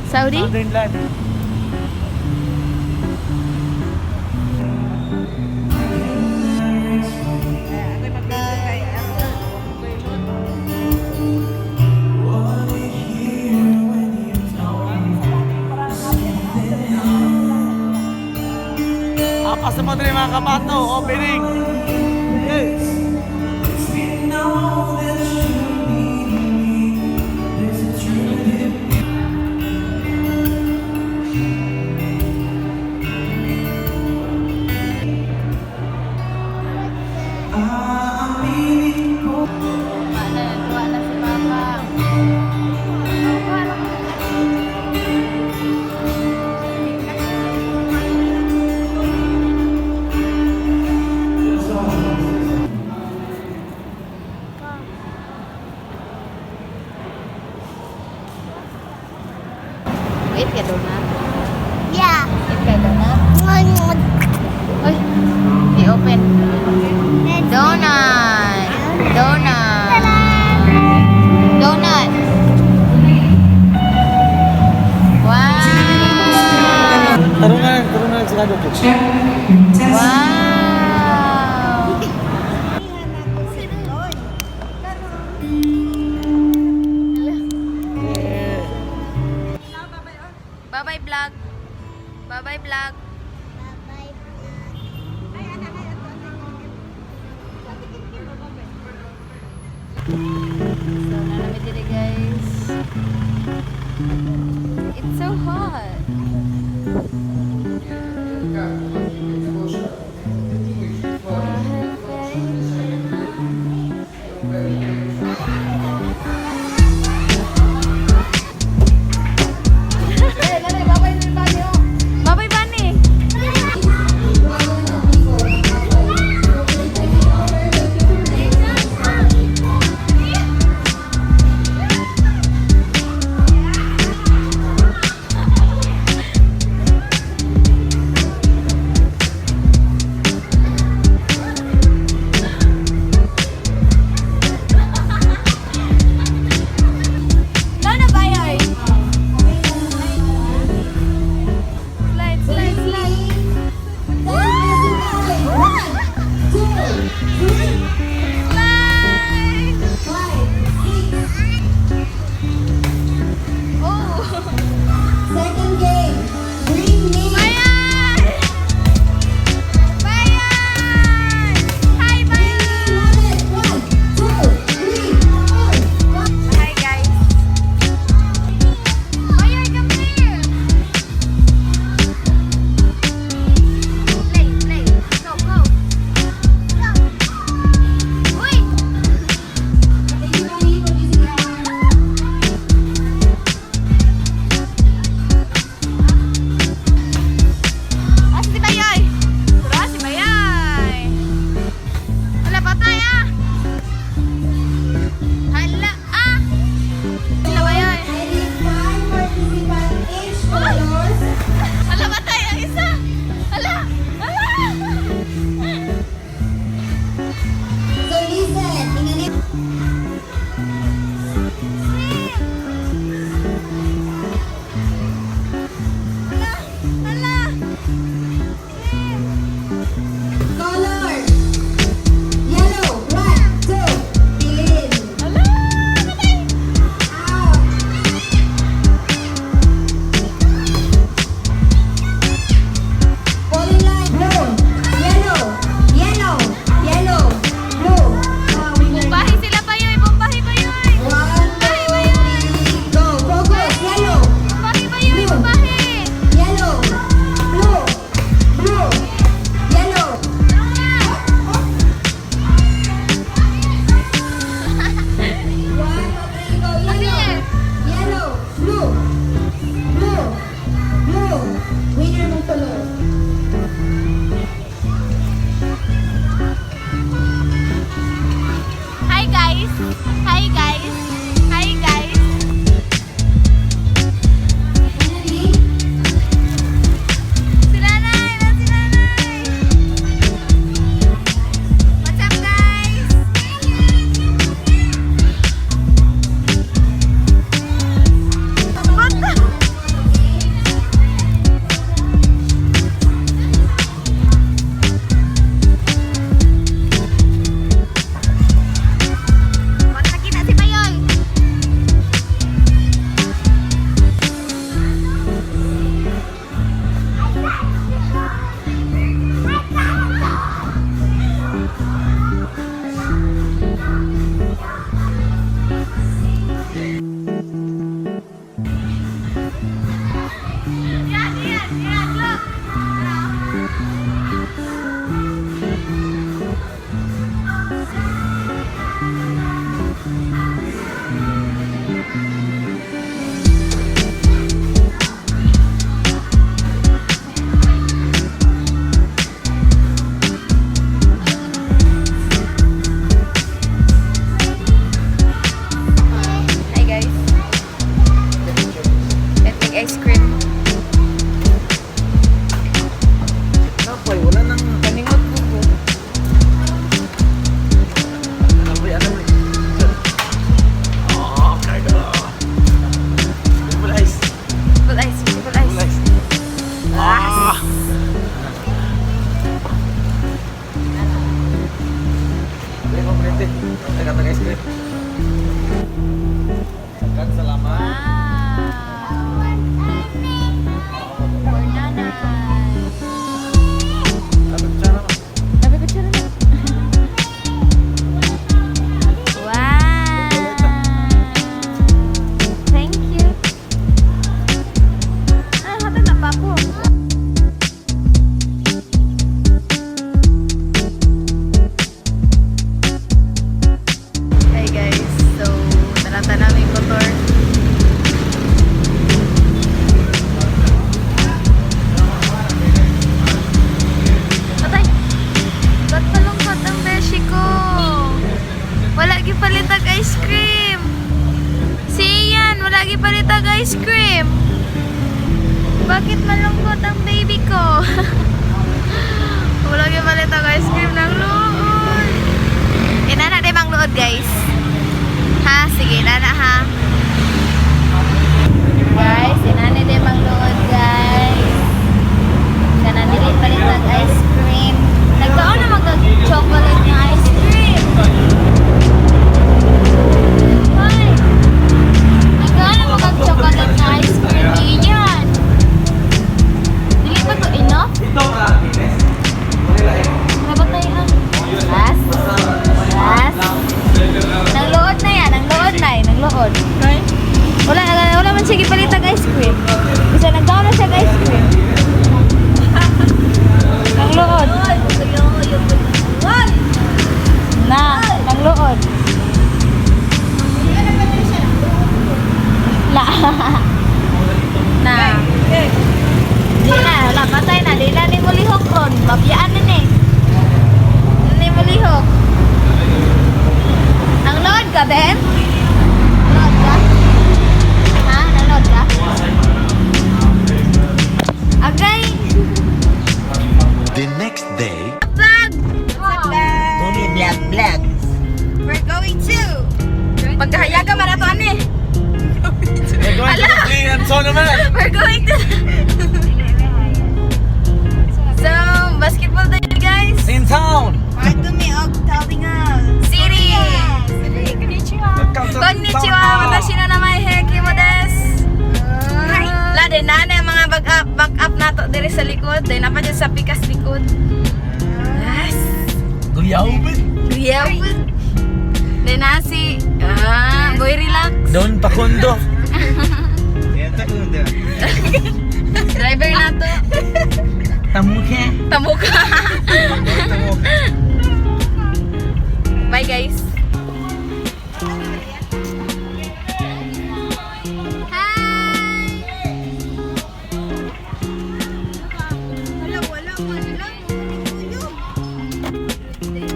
Saudi? Motherland. Apas mo din mga kabato, opening. Yes. Tuwa na si Papa. Wait ka donut? Yeah. Wait ka donut? Uy, i-open. Donut! Donut! Donut! Wow! Tarungan sigado po. Wow! Bye-bye vlog! Bye-bye vlog! So, nalamit dito guys. It's so hot. Bye-bye Bunny! Bakit malungkot ang baby ko? Wala yung palit ang ice cream ng luod. Inana din mang luod guys. Ha? Sige, inana ha. Guys, inana din mang luod guys. Kana dili palit ang ice cream. Nagkaon na mag-chocolate na ice cream. Why? Nagkaon na mag-chocolate na ice cream. Iyan. Dili ba to enough? Nabatay ang last. Nang lood na yan, nang lood na yun, nang lood. Wala man sige palitag ice cream. Bisa nagdaw na siya ice cream. Nang lood. Na, nang lood. La. Na. Di na, wala patay na. Di na ni mo lihok ron. Mabiyaan din eh. Ni mo lihok. Nang load ka, Ben? Load ka? Ha? Nang load ka? Agay! The next day, Vlog! Only black. We're going to pagkahayaga marathon eh. We're going to the Clean and so naman. We're going to So, basketball day guys. In town. City! Welcome to Konnichiwa! town. Watashi no namae Hekimo desu. Lade na na yung mga back up nato diri sa likod. Dahil na pa dyan sa pikas likod. Yes! Guyaw ba? Kuya! Dahil na si... boy relax. Doon pa kondo. Driver na to. Tamuke. Tamuka. Bye guys.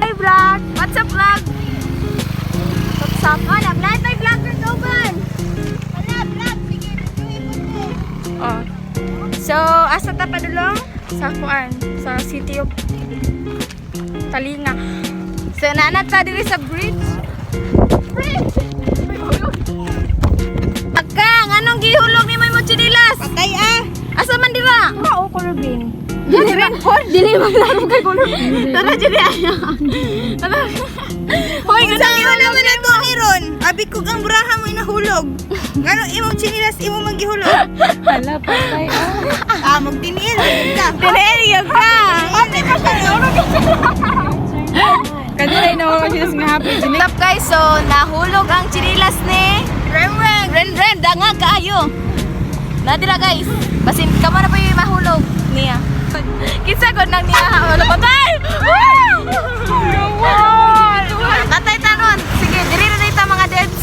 Hi vlog! What's up vlog? What's up? Oh, nag-live my vlogger ko ba? Oh. So, asa ta padulong? Sa kuan, sa city of Talinga. So, naanat ta diri sa bridge. Bridge! Akang, anong gihulog ni may mochinilas? Patay ah! Asa man dira? Oo, color green. Dili man po? Dili man laro kay color green. Tara, dili ayo. Hoy, ganun gihulog na to ni Ron. Abi ko ang buraha mo inahulog. Ngano imong chinilas imo magihulog? Hala, patay Magtinil ka. Tinil ka. Ate pa siya. Kanina inawa ko siya nga happy. What's up guys? So, nahulog ang chinilas ni Ren, danga kaayo. Nadira guys. Basin ka man na pa yung mahulog niya. Kinsa ko nang niya. Wala patay. Patay tanon. Sige, diri na dito mga deads.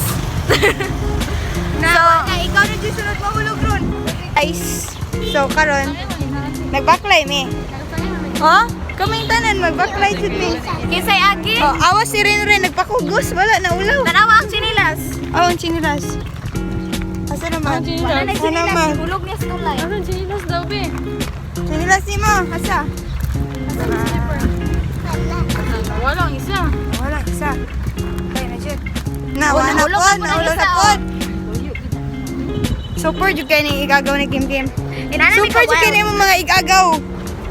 So, ikaw na dyan sunod mahulog ron. Guys, so karon nag-backlight me. Ha? Kaming tanan mag-backlight jud me. Kinsay agi? Oh, awas si Ren nagpakugos, wala na ulaw. Tanawa ang chinilas. Oh, ang chinilas. Asa naman? Ang chinilas. Asa naman? Hulog niya sa tulay. Asan chinilas daw, be? Chinilas ni mo, asa? Wala ang isa. Wala isa. Kaya na jud. Wala na po. Super jud kay ni igagaw ni Kim Kim. Super jud kay ni mo mga igagaw.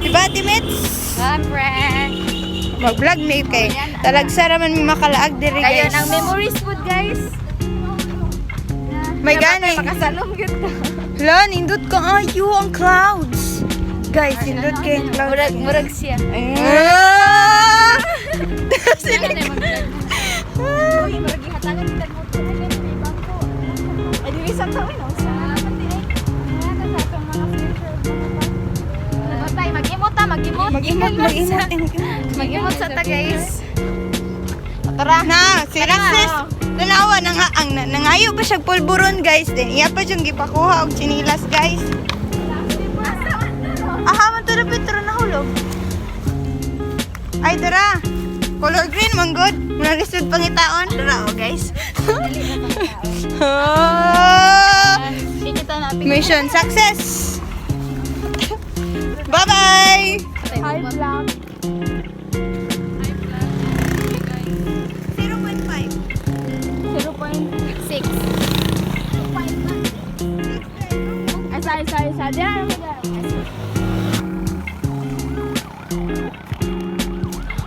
Diba, Timets? Siyempre. Mag-vlog me kay talagsa raman mi makalaag diri guys. Kayo ng memories food guys. May gani. Makasalom gyud ka. Hala, nindot ka ayo ang clouds. Guys, nindot kay ang clouds. Murag siya. Sila na mag-vlog. Uy, murag gihatagan kita mo to. May bangko. Ay, dili sa tawin no. Mag-imot sa ta guys. Tara na, sis. Tanawa nangayo pa siya pulburon guys. Then iya pa siyang gipakuha og chinilas guys. Aha man to Petro nahulog. Ay dara. Color green man good. Muna lisod pangitaon. Dara oh guys. Mission success. Bye-bye! High block. 0.5. 0.6. Ay, sorry. Diyan.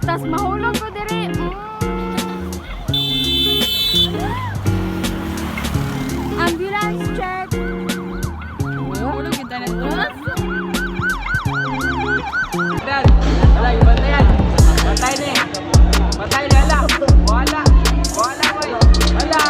Tas mahulog ko diri. Ambulance check. Mahulog kita na to. Wala, ibantay yan. Bantay na eh. Bantay na lang. Wala. Wala ko eh. Wala.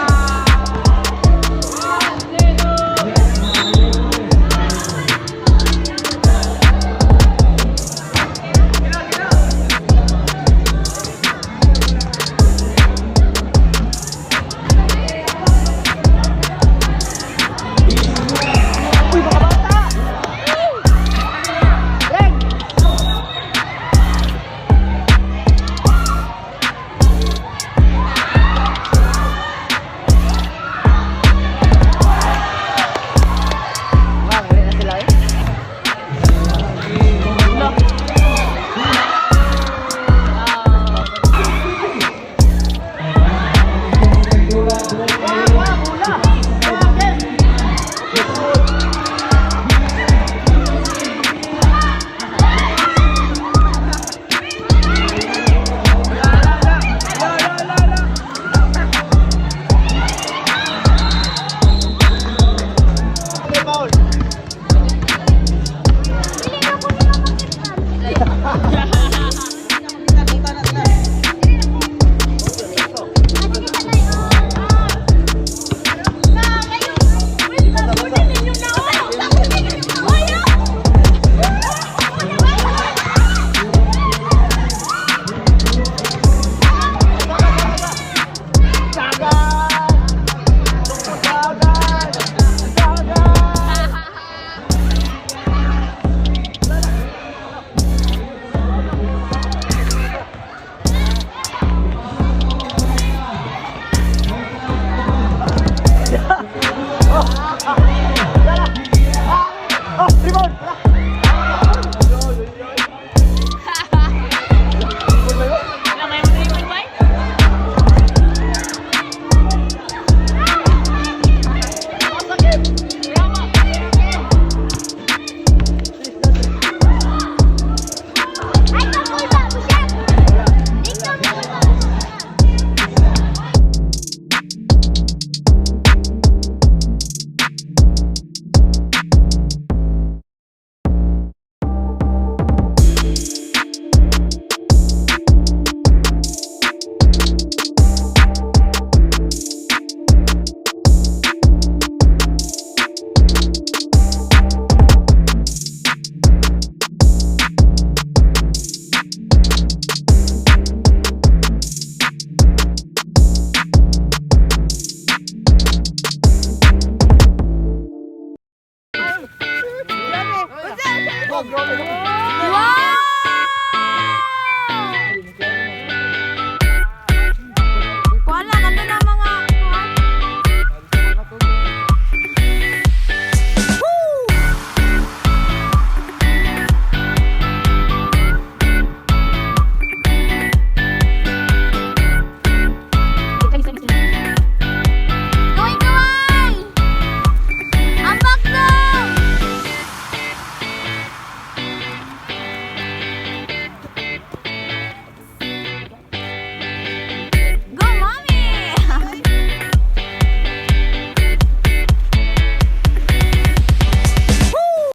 Wow!